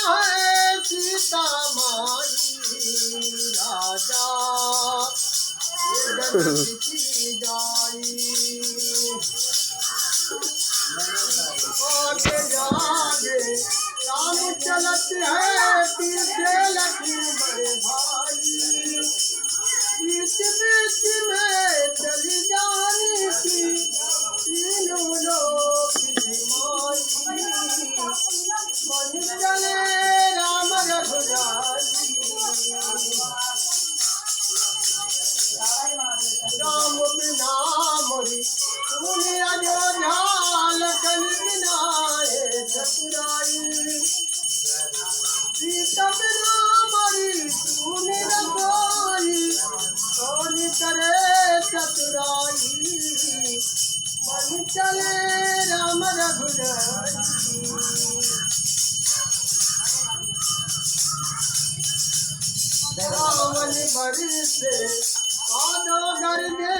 है सीता माई राजा की जाई आगे जागे राम चलत है पीछे लक्ष्मण भाई बीच बीच में चली जानी थी तीनों लोग की माई मन चले राम रघुराई राम बिना मोरी तूने अयोध्या लखन बिना है चतुराई सीता बिना मोरी तूने रसोई कौन करे चतुराई मन चले राम रघुराई रावण बरसे आदो कर दे